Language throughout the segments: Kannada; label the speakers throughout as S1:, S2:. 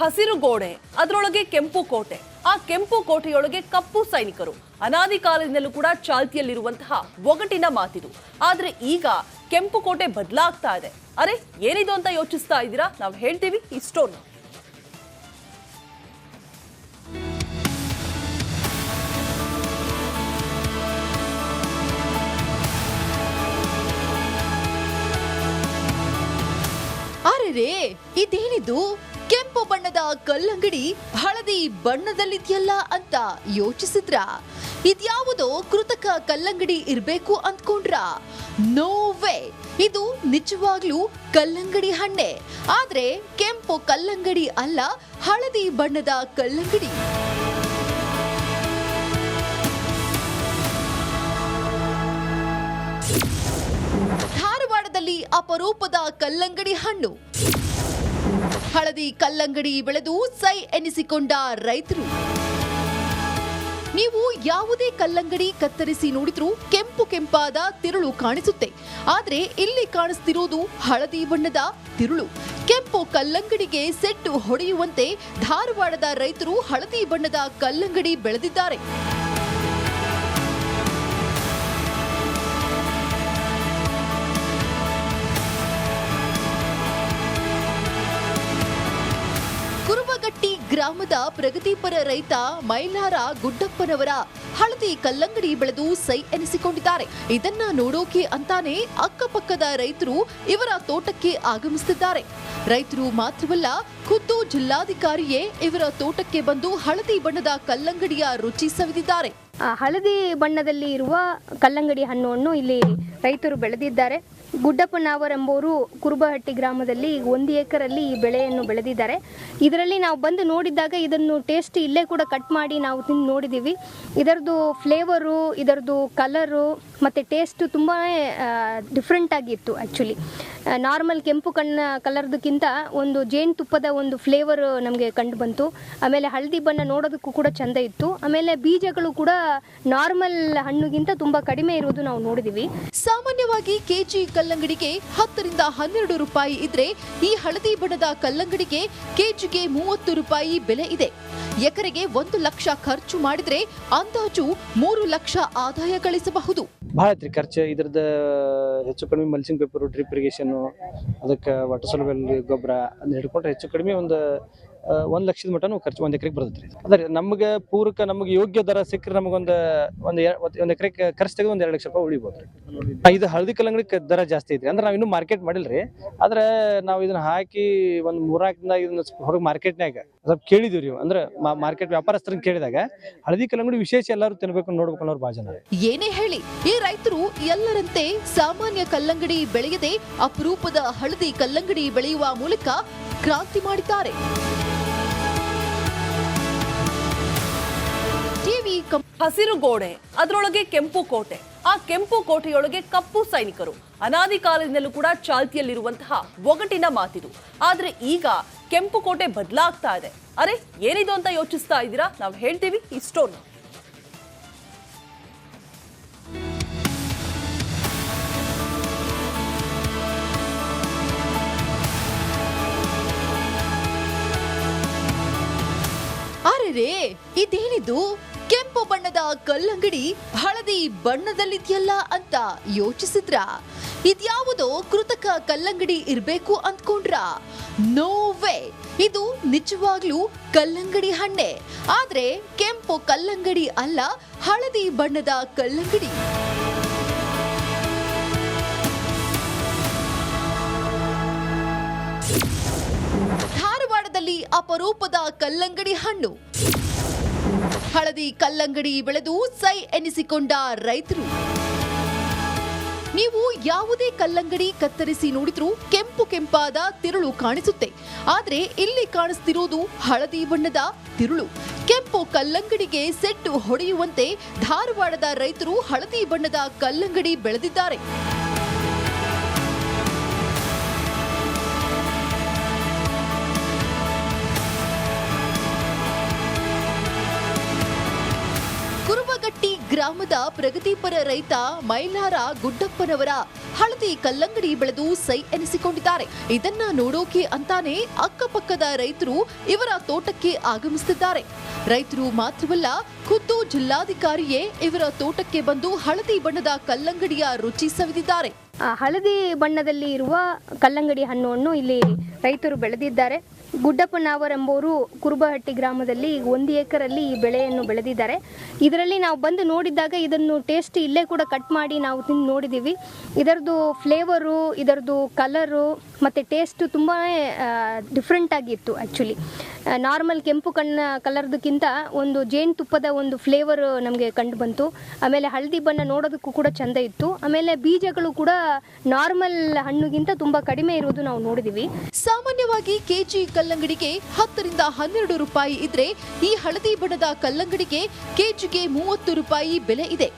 S1: ಹಸಿರು ಗೋಡೆ, ಅದರೊಳಗೆ ಕೆಂಪು ಕೋಟೆ, ಆ ಕೆಂಪು ಕೋಟೆಯೊಳಗೆ ಕಪ್ಪು ಸೈನಿಕರು. ಅನಾದಿ ಕಾಲದಿಂದಲೂ ಕೂಡ ಚಾಲ್ತಿಯಲ್ಲಿರುವಂತಹ ಒಗಟಿನ ಮಾತಿದು. ಆದ್ರೆ ಈಗ ಕೆಂಪು ಕೋಟೆ ಬದಲಾಗ್ತಾ ಇದೆ. ಅರೆ ಏನಿದು ಅಂತ ಯೋಚಿಸ್ತಾ ಇದ್ದೀರಾ? ನಾವು ಹೇಳ್ತೀವಿ ಈ ಸ್ಟೋರಿ.
S2: ಅರೆ ಇದೇನಿದು? ಕೆಂಪು ಬಣ್ಣದ ಕಲ್ಲಂಗಡಿ ಹಳದಿ ಬಣ್ಣದಲ್ಲಿದೆಯಲ್ಲ ಅಂತ ಯೋಚಿಸಿದ್ರ? ಇದ್ಯಾವುದೋ ಕೃತಕ ಕಲ್ಲಂಗಡಿ ಇರ್ಬೇಕು ಅಂದ್ಕೊಂಡ್ರ? ನೋ ವೇ, ಇದು ನಿಜವಾಗ್ಲೂ ಕಲ್ಲಂಗಡಿ ಹಣ್ಣೆ. ಆದ್ರೆ ಕೆಂಪು ಕಲ್ಲಂಗಡಿ ಅಲ್ಲ, ಹಳದಿ ಬಣ್ಣದ ಕಲ್ಲಂಗಡಿ. ಧಾರವಾಡದಲ್ಲಿ ಅಪರೂಪದ ಕಲ್ಲಂಗಡಿ ಹಣ್ಣು. ಹಳದಿ ಕಲ್ಲಂಗಡಿ ಬೆಳೆದು ಸೈ ಎನಿಸಿಕೊಂಡ ರೈತರು. ನೀವು ಯಾವುದೇ ಕಲ್ಲಂಗಡಿ ಕತ್ತರಿಸಿ ನೋಡಿದ್ರೂ ಕೆಂಪು ಕೆಂಪಾದ ತಿರುಳು ಕಾಣಿಸುತ್ತೆ. ಆದ್ರೆ ಇಲ್ಲಿ ಕಾಣಿಸ್ತಿರೋದು ಹಳದಿ ಬಣ್ಣದ ತಿರುಳು. ಕೆಂಪು ಕಲ್ಲಂಗಡಿಗೆ ಸೆಟ್ಟು ಹೊಡೆಯುವಂತೆ ಧಾರವಾಡದ ರೈತರು ಹಳದಿ ಬಣ್ಣದ ಕಲ್ಲಂಗಡಿ ಬೆಳೆದಿದ್ದಾರೆ. ಕುರುಬಗಟ್ಟಿ ಗ್ರಾಮದ ಪ್ರಗತಿಪರ ರೈತ ಮೈಲಾರ ಗುಡ್ಡಪ್ಪನವರ ಹಳದಿ ಕಲ್ಲಂಗಡಿ ಬೆಳೆದು ಸೈ ಎನಿಸಿಕೊಂಡಿದ್ದಾರೆ. ಇದನ್ನ ನೋಡೋಕೆ ಅಂತಾನೆ ಅಕ್ಕಪಕ್ಕದ ರೈತರು ಇವರ ತೋಟಕ್ಕೆ ಆಗಮಿಸುತ್ತಿದ್ದಾರೆ. ರೈತರು ಮಾತ್ರವಲ್ಲ, ಖುದ್ದು ಜಿಲ್ಲಾಧಿಕಾರಿಯೇ ಇವರ ತೋಟಕ್ಕೆ ಬಂದು ಹಳದಿ ಬಣ್ಣದ ಕಲ್ಲಂಗಡಿಯ ರುಚಿ ಸವಿದಿದ್ದಾರೆ.
S3: ಹಳದಿ ಬಣ್ಣದಲ್ಲಿ ಇರುವ ಕಲ್ಲಂಗಡಿ ಹಣ್ಣನ್ನು ಇಲ್ಲಿ ರೈತರು ಬೆಳೆದಿದ್ದಾರೆ. ಗುಡ್ಡಪ್ಪನವರೆಂಬುವರು ಕುರುಬಹಟ್ಟಿ ಗ್ರಾಮದಲ್ಲಿ 1 ಎಕರಲ್ಲಿ ಈ ಬೆಳೆಯನ್ನು ಬೆಳೆದಿದ್ದಾರೆ. ಇದರಲ್ಲಿ ನಾವು ಬಂದು ನೋಡಿದಾಗ ಇದನ್ನು ಟೇಸ್ಟ್ ಇಲ್ಲೇ ಕೂಡ ಕಟ್ ಮಾಡಿ ನಾವು ತಿಂದು ನೋಡಿದ್ದೀವಿ. ಇದರದ್ದು ಫ್ಲೇವರು, ಇದರದ್ದು ಕಲರು ಮತ್ತು ಟೇಸ್ಟು ತುಂಬಾ ಡಿಫ್ರೆಂಟ್ ಆಗಿತ್ತು. ಆ್ಯಕ್ಚುಲಿ ನಾರ್ಮಲ್ ಕೆಂಪು ಕಲರ್ದಕ್ಕಿಂತ ಒಂದು ಜೇನುತುಪ್ಪದ ಒಂದು ಫ್ಲೇವರ್ ನಮಗೆ ಕಂಡು ಬಂತು. ಆಮೇಲೆ ಹಳದಿ ಬಣ್ಣ ನೋಡೋದಕ್ಕೂ ಕೂಡ ಚೆಂದ ಇತ್ತು. ಆಮೇಲೆ ಬೀಜಗಳು ಕೂಡ ನಾರ್ಮಲ್ ಹಣ್ಣುಗಿಂತ ತುಂಬ ಕಡಿಮೆ ಇರುವುದು ನಾವು ನೋಡಿದ್ದೀವಿ.
S2: ಸಾಮಾನ್ಯವಾಗಿ ಕೆಜಿ ಕಲ್ಲಂಗಡಿಗೆ 10 ರಿಂದ 12 ರೂಪಾಯಿ ಇದ್ರೆ, ಈ ಹಳದಿ ಬಣ್ಣದ ಕಲ್ಲಂಗಡಿಗೆ ಕೆಜಿಗೆ 30 ರೂಪಾಯಿ ಬೆಲೆ ಇದೆ. ಎಕರೆಗೆ 1 ಲಕ್ಷ ಖರ್ಚು ಮಾಡಿದ್ರೆ ಅಂದಾಜು 3 ಲಕ್ಷ ಆದಾಯ ಗಳಿಸಬಹುದು.
S4: ಭಾಳ ಐತ್ರಿ ಖರ್ಚು. ಇದ್ರದ್ದು ಹೆಚ್ಚು ಕಡಿಮೆ ಮಲ್ಚಿಂಗ್ ಪೇಪರ್, ಡ್ರಿಪ್ ಇರಿಗೇಷನ್, ಅದಕ್ಕೆ ವಾಟರ್ ಸೊಲ್ಯುಬಲ್ ಗೊಬ್ಬರ ಅದನ್ನ ಹಿಡ್ಕೊಂಡ್ರೆ ಹೆಚ್ಚು ಕಡಿಮೆ ಒಂದು 1 ಲಕ್ಷದ ಮಟನೂ ಖರ್ಚು 1 ಎಕರೆಗೆ ಬರ್ತೈತ್ರಿ. ಅದ್ರ ನಮಗೆ ಪೂರಕ, ನಮಗೆ ಯೋಗ್ಯ ದರ ಸಿಕ್ಕರೆ ನಮಗೊಂದು ಒಂದು ಎಕರೆಗೆ ಖರ್ಚು ತೆಗೆದು 1-2 ಲಕ್ಷ ರೂಪಾಯಿ ಉಳಿಬೋದು. ಇದು ಹಳದಿ ಕಲ್ಲಂಗಡಿ ದರ ಜಾಸ್ತಿ ಐತ್ರಿ. ಅಂದ್ರೆ ನಾವು ಇನ್ನೂ ಮಾರ್ಕೆಟ್ ಮಾಡಿಲ್ರಿ. ಆದ್ರೆ ನಾವು ಇದನ್ನ ಹಾಕಿ ಒಂದು 3-4 ದಿನ ಇದನ್ನ ಹೊರಗೆ ಮಾರ್ಕೆಟ್ನಾಗ ಸ್ವಲ್ಪ ಕೇಳಿದಿವ್ರಿ. ಅಂದ್ರೆ ಮಾರ್ಕೆಟ್ ವ್ಯಾಪಾರಸ್ಥರನ್ನ ಕೇಳಿದಾಗ ಹಳದಿ ಕಲ್ಲಂಗಡಿ ವಿಶೇಷ ಎಲ್ಲರೂ ತಿನ್ಬೇಕು, ನೋಡ್ಬೇಕು ಅನ್ನೋರು ಭಾಳ ಜನ.
S2: ಏನೇ ಹೇಳಿ, ಈ ರೈತರು ಎಲ್ಲರಂತೆ ಸಾಮಾನ್ಯ ಕಲ್ಲಂಗಡಿ ಬೆಳೆಯದೆ ಅಪರೂಪದ ಹಳದಿ ಕಲ್ಲಂಗಡಿ ಬೆಳೆಯುವ ಮೂಲಕ ಕ್ರಾಂತಿ ಮಾಡಿದ್ದಾರೆ.
S1: ಹಸಿರು ಗೋಡೆ, ಅದರೊಳಗೆ ಕೆಂಪು ಕೋಟೆ, ಆ ಕೆಂಪು ಕೋಟೆಯೊಳಗೆ ಕಪ್ಪು ಸೈನಿಕರು. ಅನಾದಿ ಕಾಲದಿಂದಲೂ ಕೂಡ ಚಾಲ್ತಿಯಲ್ಲಿರುವಂತಹ ಒಗಟಿನ ಮಾತಿದು. ಆದ್ರೆ ಈಗ ಕೆಂಪು ಕೋಟೆ ಬದಲಾಗ್ತಾ ಇದೆ. ಅರೆ ಏನಿದು ಅಂತ ಯೋಚಿಸ್ತಾ ಇದ್ದೀರಾ? ನಾವು ಹೇಳ್ತೀವಿ ಈ ಸ್ಟೋರಿ.
S2: ಅರೆ ಇದೇನಿದು? ಕೆಂಪು ಬಣ್ಣದ ಕಲ್ಲಂಗಡಿ ಹಳದಿ ಬಣ್ಣದಲ್ಲಿದೆಯಲ್ಲ ಅಂತ ಯೋಚಿಸಿದ್ರ? ಇದ್ಯಾವುದೋ ಕೃತಕ ಕಲ್ಲಂಗಡಿ ಇರ್ಬೇಕು ಅಂದ್ಕೊಂಡ್ರ? ನೋ ವೇ, ಇದು ನಿಜವಾಗ್ಲೂ ಕಲ್ಲಂಗಡಿ ಹಣ್ಣೆ. ಆದ್ರೆ ಕೆಂಪು ಕಲ್ಲಂಗಡಿ ಅಲ್ಲ, ಹಳದಿ ಬಣ್ಣದ ಕಲ್ಲಂಗಡಿ. ಧಾರವಾಡದಲ್ಲಿ ಅಪರೂಪದ ಕಲ್ಲಂಗಡಿ ಹಣ್ಣು. ಹಳದಿ ಕಲ್ಲಂಗಡಿ ಬೆಳೆದು ಸೈ ಎನಿಸಿಕೊಂಡ ರೈತರು. ನೀವು ಯಾವುದೇ ಕಲ್ಲಂಗಡಿ ಕತ್ತರಿಸಿ ನೋಡಿದ್ರೂ ಕೆಂಪು ಕೆಂಪಾದ ತಿರುಳು ಕಾಣಿಸುತ್ತೆ. ಆದ್ರೆ ಇಲ್ಲಿ ಕಾಣಿಸ್ತಿರೋದು ಹಳದಿ ಬಣ್ಣದ ತಿರುಳು. ಕೆಂಪು ಕಲ್ಲಂಗಡಿಗೆ ಸೆಟ್ಟು ಹೊಡೆಯುವಂತೆ ಧಾರವಾಡದ ರೈತರು ಹಳದಿ ಬಣ್ಣದ ಕಲ್ಲಂಗಡಿ ಬೆಳೆದಿದ್ದಾರೆ. ಕುರುಬಗಟ್ಟಿ ಗ್ರಾಮದ ಪ್ರಗತಿಪರ ರೈತ ಮೈಲಾರ ಗುಡ್ಡಪ್ಪನವರ ಹಳದಿ ಕಲ್ಲಂಗಡಿ ಬೆಳೆದು ಸೈ ಎನಿಸಿಕೊಂಡಿದ್ದಾರೆ. ಇದನ್ನ ನೋಡೋಕೆ ಅಂತಾನೆ ಅಕ್ಕಪಕ್ಕದ ರೈತರು ಇವರ ತೋಟಕ್ಕೆ ಆಗಮಿಸುತ್ತಿದ್ದಾರೆ. ರೈತರು ಮಾತ್ರವಲ್ಲ, ಖುದ್ದು ಜಿಲ್ಲಾಧಿಕಾರಿಯೇ ಇವರ ತೋಟಕ್ಕೆ ಬಂದು ಹಳದಿ ಬಣ್ಣದ ಕಲ್ಲಂಗಡಿಯ ರುಚಿ ಸವಿದಿದ್ದಾರೆ.
S3: ಹಳದಿ ಬಣ್ಣದಲ್ಲಿ ಇರುವ ಕಲ್ಲಂಗಡಿ ಹಣ್ಣನ್ನು ಇಲ್ಲಿ ರೈತರು ಬೆಳೆದಿದ್ದಾರೆ. ಗುಡ್ಡಪ್ಪನವರೆಂಬುವರು ಕುರುಬಹಟ್ಟಿ ಗ್ರಾಮದಲ್ಲಿ 1 ಎಕರಲ್ಲಿ ಈ ಬೆಳೆಯನ್ನು ಬೆಳೆದಿದ್ದಾರೆ. ಇದರಲ್ಲಿ ನಾವು ಬಂದು ನೋಡಿದಾಗ ಇದನ್ನು ಟೇಸ್ಟ್ ಇಲ್ಲೇ ಕೂಡ ಕಟ್ ಮಾಡಿ ನಾವು ತಿಂದು ನೋಡಿದ್ದೀವಿ. ಇದರದ್ದು ಫ್ಲೇವರು, ಇದರದ್ದು ಕಲರು ಮತ್ತು ಟೇಸ್ಟು ತುಂಬಾ ಡಿಫ್ರೆಂಟ್ ಆಗಿತ್ತು. ಆ್ಯಕ್ಚುಲಿ ನಾರ್ಮಲ್ ಕೆಂಪು ಕಲರ್ದಕ್ಕಿಂತ ಒಂದು ಜೇನುತುಪ್ಪದ ಒಂದು ಫ್ಲೇವರ್ ನಮಗೆ ಕಂಡು ಬಂತು. ಆಮೇಲೆ ಹಳದಿ ಬಣ್ಣ ನೋಡೋದಕ್ಕೂ ಕೂಡ ಚೆಂದ ಇತ್ತು. ಆಮೇಲೆ ಬೀಜಗಳು ಕೂಡ ನಾರ್ಮಲ್ ಹಣ್ಣುಗಿಂತ ತುಂಬ ಕಡಿಮೆ ಇರುವುದು ನಾವು ನೋಡಿದ್ದೀವಿ.
S2: ಸಾಮಾನ್ಯವಾಗಿ ಕೆಜಿ ಕಲ್ಲಂಗಡಿಗೆ 10 ರಿಂದ 12 ರೂಪಾಯಿ ಇದ್ರೆ ಈ ಹಳದಿ ಬಣ್ಣದ ಕಲ್ಲಂಗಡಿಗೆ ಕೆಜಿಗೆ 30 ರೂಪಾಯಿ ಬೆಲೆ ಇದೆ.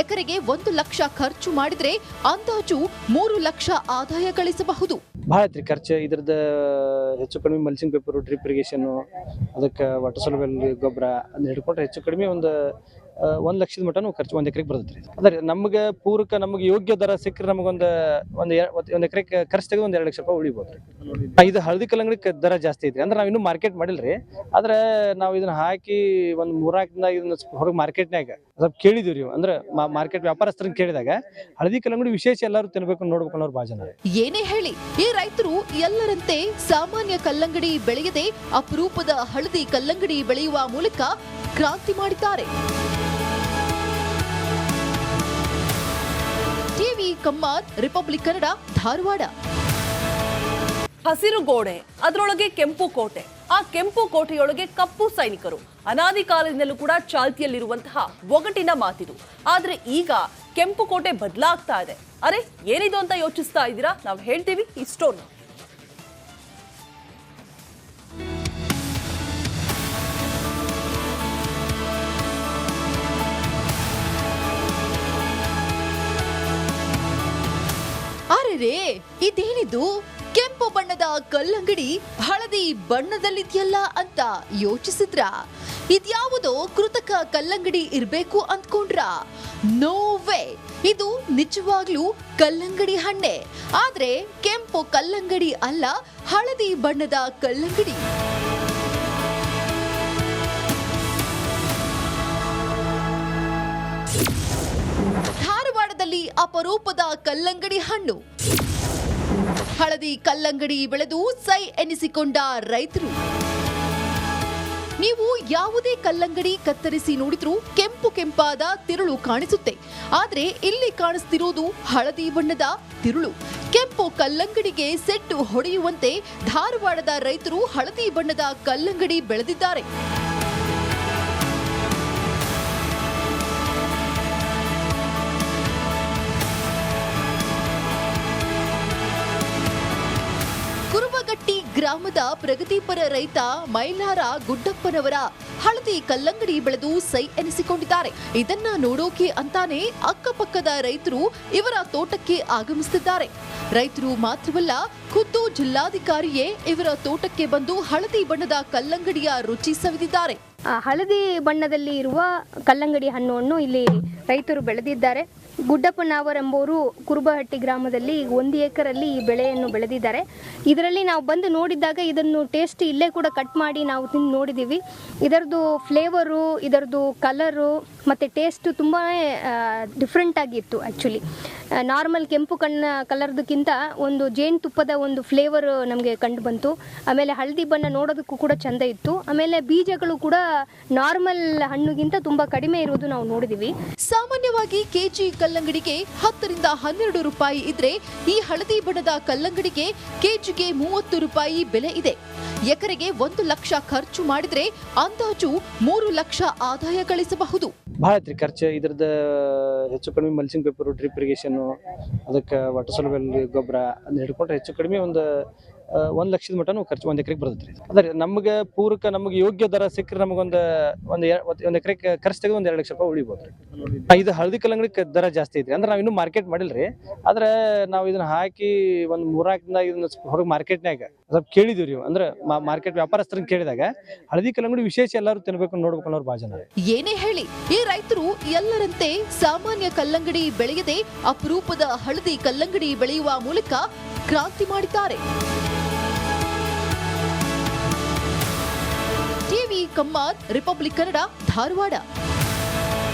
S2: ಎಕರೆಗೆ 1 ಲಕ್ಷ ಖರ್ಚು ಮಾಡಿದ್ರೆ ಅಂದಾಜು 3 ಲಕ್ಷ ಆದಾಯ ಗಳಿಸಬಹುದು.
S4: ಭಾಳ ಐತ್ರಿ ಖರ್ಚು. ಇದ್ರದ್ದು ಹೆಚ್ಚು ಕಡಿಮೆ ಮಲ್ಚಿಂಗ್ ಪೇಪರು, ಡ್ರಿಪ್ ಇರಿಗೇಷನ್, ಅದಕ್ಕೆ ವಾಟರ್ ಸೊಲ್ಯುಬಲ್ ಗೊಬ್ಬರ ಅದನ್ನ ಹಿಡ್ಕೊಂಡ್ರೆ ಹೆಚ್ಚು ಕಡಿಮೆ ಒಂದು 1 ಲಕ್ಷದ ಮಟನೂ ಖರ್ಚು 1 ಎಕರೆಗೆ ಬರ್ತೈತೆ ರೀ. ಅದೇ ನಮಗೆ ಪೂರಕ ನಮಗೆ ಯೋಗ್ಯ ದರ ಸಿಕ್ಕರೆ ನಮಗೊಂದು ಒಂದು ಎಕರೆಗೆ ಖರ್ಚು ತೆಗೆದು 2 ಲಕ್ಷ ರೂಪಾಯಿ ಉಳಿಬೋದು ರೀ. ಇದು ಹಳದಿ ಕಲ್ಲಂಗಡಿ ದರ ಜಾಸ್ತಿ ಐತ್ರಿ. ಅಂದ್ರೆ ನಾವು ಇನ್ನೂ ಮಾರ್ಕೆಟ್ ಮಾಡಿಲ್ರಿ. ಆದ್ರೆ ನಾವು ಇದನ್ನ ಹಾಕಿ ಒಂದು 3-4 ದಿನ ಇದನ್ನ ಹೊರಗೆ ಮಾರ್ಕೆಟ್ನಾಗ ಸ್ವಲ್ಪ ಕೇಳಿದಿವಿ ರೀ. ಅಂದ್ರೆ ಮಾರ್ಕೆಟ್ ವ್ಯಾಪಾರಸ್ಥರನ್ನ ಕೇಳಿದಾಗ ಹಳದಿ ಕಲ್ಲಂಗಡಿ ವಿಶೇಷ ಎಲ್ಲರೂ ತಿನ್ಬೇಕು, ನೋಡ್ಬೇಕು ಅನ್ನೋರು ಭಾಳ ಜನ.
S2: ಏನೇ ಹೇಳಿ, ಈ ರೈತರು ಎಲ್ಲರಂತೆ ಸಾಮಾನ್ಯ ಕಲ್ಲಂಗಡಿ ಬೆಳೆಯದೆ ಅಪರೂಪದ ಹಳದಿ ಕಲ್ಲಂಗಡಿ ಬೆಳೆಯುವ ಮೂಲಕ ಕ್ರಾಂತಿ ಮಾಡಿದ್ದಾರೆ. TV Kammar, republic Kannada, Dharwad.
S1: ಹಸಿರು ಗೋಡೆ, ಅದರೊಳಗೆ ಕೆಂಪು ಕೋಟೆ, ಆ ಕೆಂಪು ಕೋಟೆಯೊಳಗೆ ಕಪ್ಪು ಸೈನಿಕರು. ಅನಾದಿ ಕಾಲದಿಂದಲೂ ಕೂಡ ಚಾಲ್ತಿಯಲ್ಲಿರುವಂತಹ ಒಗಟಿನ ಮಾತಿದು. ಆದ್ರೆ ಈಗ ಕೆಂಪು ಕೋಟೆ ಬದಲಾಗ್ತಾ ಇದೆ. ಅರೆ ಏನಿದು ಅಂತ ಯೋಚಿಸ್ತಾ ಇದ್ದೀರಾ? ನಾವು ಹೇಳ್ತೀವಿ ಈ ಸ್ಟೋರಿ.
S2: ಅರೆ, ಇದೇನಿದು? ಕೆಂಪು ಬಣ್ಣದ ಕಲ್ಲಂಗಡಿ ಹಳದಿ ಬಣ್ಣದಲ್ಲಿದೆಯಲ್ಲ ಅಂತ ಯೋಚಿಸಿದ್ರ? ಇದ್ಯಾವುದೋ ಕೃತಕ ಕಲ್ಲಂಗಡಿ ಇರ್ಬೇಕು ಅಂದ್ಕೊಂಡ್ರ? ನೋ ವೇ, ಇದು ನಿಜವಾಗ್ಲೂ ಕಲ್ಲಂಗಡಿ ಹಣ್ಣೆ. ಆದ್ರೆ ಕೆಂಪು ಕಲ್ಲಂಗಡಿ ಅಲ್ಲ, ಹಳದಿ ಬಣ್ಣದ ಕಲ್ಲಂಗಡಿ. ಧಾರವಾಡದಲ್ಲಿ ಅಪರೂಪದ ಕಲ್ಲಂಗಡಿ ಹಣ್ಣು. ಹಳದಿ ಕಲ್ಲಂಗಡಿ ಬೆಳೆದು ಸೈ ಎನಿಸಿಕೊಂಡ ರೈತರು. ನೀವು ಯಾವುದೇ ಕಲ್ಲಂಗಡಿ ಕತ್ತರಿಸಿ ನೋಡಿದ್ರೂ ಕೆಂಪಾದ ತಿರುಳು ಕಾಣಿಸುತ್ತೆ. ಆದ್ರೆ ಇಲ್ಲಿ ಕಾಣಿಸ್ತಿರೋದು ಹಳದಿ ಬಣ್ಣದ ತಿರುಳು. ಕೆಂಪು ಕಲ್ಲಂಗಡಿಗೆ ಸೆಟ್ಟು ಹೊಡೆಯುವಂತೆ ಧಾರವಾಡದ ರೈತರು ಹಳದಿ ಬಣ್ಣದ ಕಲ್ಲಂಗಡಿ ಬೆಳೆದಿದ್ದಾರೆ. ಕುರುಬಗಟ್ಟಿ ಗ್ರಾಮದ ಪ್ರಗತಿಪರ ರೈತ ಮೈಲಾರ ಗುಡ್ಡಪ್ಪನವರ ಹಳದಿ ಕಲ್ಲಂಗಡಿ ಬೆಳೆದು ಸೈ ಎನಿಸಿಕೊಂಡಿದ್ದಾರೆ. ಇದನ್ನ ನೋಡೋಕೆ ಅಂತಾನೆ ಅಕ್ಕಪಕ್ಕದ ರೈತರು ಇವರ ತೋಟಕ್ಕೆ ಆಗಮಿಸುತ್ತಿದ್ದಾರೆ. ರೈತರು ಮಾತ್ರವಲ್ಲ, ಖುದ್ದು ಜಿಲ್ಲಾಧಿಕಾರಿಯೇ ಇವರ ತೋಟಕ್ಕೆ ಬಂದು ಹಳದಿ ಬಣ್ಣದ ಕಲ್ಲಂಗಡಿಯ ರುಚಿ ಸವಿದಿದ್ದಾರೆ.
S3: ಹಳದಿ ಬಣ್ಣದಲ್ಲಿ ಇರುವ ಕಲ್ಲಂಗಡಿ ಹಣ್ಣನ್ನು ಇಲ್ಲಿ ರೈತರು ಬೆಳೆದಿದ್ದಾರೆ. ಗುಡ್ಡಪ್ಪನವರೆಂಬುವರು ಕುರುಬಹಟ್ಟಿ ಗ್ರಾಮದಲ್ಲಿ 1 ಎಕರಲ್ಲಿ ಈ ಬೆಳೆಯನ್ನು ಬೆಳೆದಿದ್ದಾರೆ. ಇದರಲ್ಲಿ ನಾವು ಬಂದು ನೋಡಿದಾಗ ಇದನ್ನು ಟೇಸ್ಟ್ ಇಲ್ಲೇ ಕೂಡ ಕಟ್ ಮಾಡಿ ನಾವು ತಿಂದು ನೋಡಿದ್ದೀವಿ. ಇದರದ್ದು ಫ್ಲೇವರು, ಇದರದ್ದು ಕಲರು ಮತ್ತು ಟೇಸ್ಟು ತುಂಬಾ ಡಿಫ್ರೆಂಟ್ ಆಗಿತ್ತು. ಆ್ಯಕ್ಚುಲಿ ನಾರ್ಮಲ್ ಕೆಂಪು ಕಲರ್ದಕ್ಕಿಂತ ಒಂದು ಜೇನುತುಪ್ಪದ ಒಂದು ಫ್ಲೇವರ್ ನಮಗೆ ಕಂಡು ಬಂತು. ಆಮೇಲೆ ಹಳದಿ ಬಣ್ಣ ನೋಡೋದಕ್ಕೂ ಕೂಡ ಚೆಂದ ಇತ್ತು. ಆಮೇಲೆ ಬೀಜಗಳು ಕೂಡ ನಾರ್ಮಲ್ ಹಣ್ಣುಗಿಂತ ತುಂಬ ಕಡಿಮೆ ಇರುವುದು ನಾವು ನೋಡಿದ್ದೀವಿ.
S2: ಸಾಮಾನ್ಯವಾಗಿ ಕೆಜಿ ಕಲ್ಲಂಗಡಿಗೆ 10 ರಿಂದ 12 ರೂಪಾಯಿ ಇದ್ರೆ ಈ ಹಳದಿ ಬಣ್ಣದ ಕಲ್ಲಂಗಡಿಗೆ ಕೆಜಿಗೆ 30 ರೂಪಾಯಿ ಬೆಲೆ ಇದೆ. ಎಕರೆಗೆ 1 ಲಕ್ಷ ಖರ್ಚು ಮಾಡಿದ್ರೆ ಅಂದಾಜು 3 ಲಕ್ಷ ಆದಾಯ ಗಳಿಸಬಹುದು.
S4: ಭಾಳ ಐತ್ರಿ ಖರ್ಚು. ಇದ್ರದ್ದು ಹೆಚ್ಚು ಕಡಿಮೆ ಮಲ್ಚಿಂಗ್ ಪೇಪರು, ಡ್ರಿಪ್ ಇರಿಗೇಷನ್, ಅದಕ್ಕೆ ವಾಟರ್ ಸೊಲ್ಯುಬಲ್ ಗೊಬ್ಬರ ಅದನ್ನ ಹಿಡ್ಕೊಂಡ್ರೆ ಹೆಚ್ಚು ಕಡಿಮೆ ಒಂದು 1 ಲಕ್ಷದ ಮಟನು ಖರ್ಚು 1 ಎಕರೆಗೆ ಬರ್ತೈತ್ರಿ. ಅದ್ರ ನಮ್ಗೆ ಪೂರಕ ನಮ್ಗೆ ಯೋಗ್ಯ ದರ ಸಿಕ್ಕರೆ ನಮಗೊಂದು ಎಕರೆಗೆ ಖರ್ಚು ತೆಗೆದು 1-2 ಲಕ್ಷ ರೂಪಾಯಿ ಉಳಿಬೋದ್ರಿ. ಇದು ಹಳದಿ ಕಲ್ಲಂಗಡಿ ದರ ಜಾಸ್ತಿ ಐತ್ರಿ. ಅಂದ್ರೆ ನಾವು ಇನ್ನೂ ಮಾರ್ಕೆಟ್ ಮಾಡಿಲ್ರಿ. ಆದ್ರೆ ನಾವು ಇದನ್ನ ಹಾಕಿ ಒಂದು 3-4 ದಿನ ಇದನ್ನ ಹೊರಗೆ ಮಾರ್ಕೆಟ್ನಾಗ ಸ್ವಲ್ಪ ಕೇಳಿದಿವ್ರಿ. ಅಂದ್ರೆ ಮಾರ್ಕೆಟ್ ವ್ಯಾಪಾರಸ್ಥರನ್ನ ಕೇಳಿದಾಗ ಹಳದಿ ಕಲ್ಲಂಗಡಿ ವಿಶೇಷ ಎಲ್ಲರೂ ತಿನ್ಬೇಕು ನೋಡ್ಬೇಕು ಅನ್ನೋರು ಭಾಳ ಜನ.
S2: ಏನೇ ಹೇಳಿ ಈ ರೈತರು ಎಲ್ಲರಂತೆ ಸಾಮಾನ್ಯ ಕಲ್ಲಂಗಡಿ ಬೆಳೆಯದೆ ಅಪರೂಪದ ಹಳದಿ ಕಲ್ಲಂಗಡಿ ಬೆಳೆಯುವ ಮೂಲಕ ಕ್ರಾಂತಿ ಮಾಡಿದ್ದಾರೆ. TV Kammar, republic Kannada, Dharwad.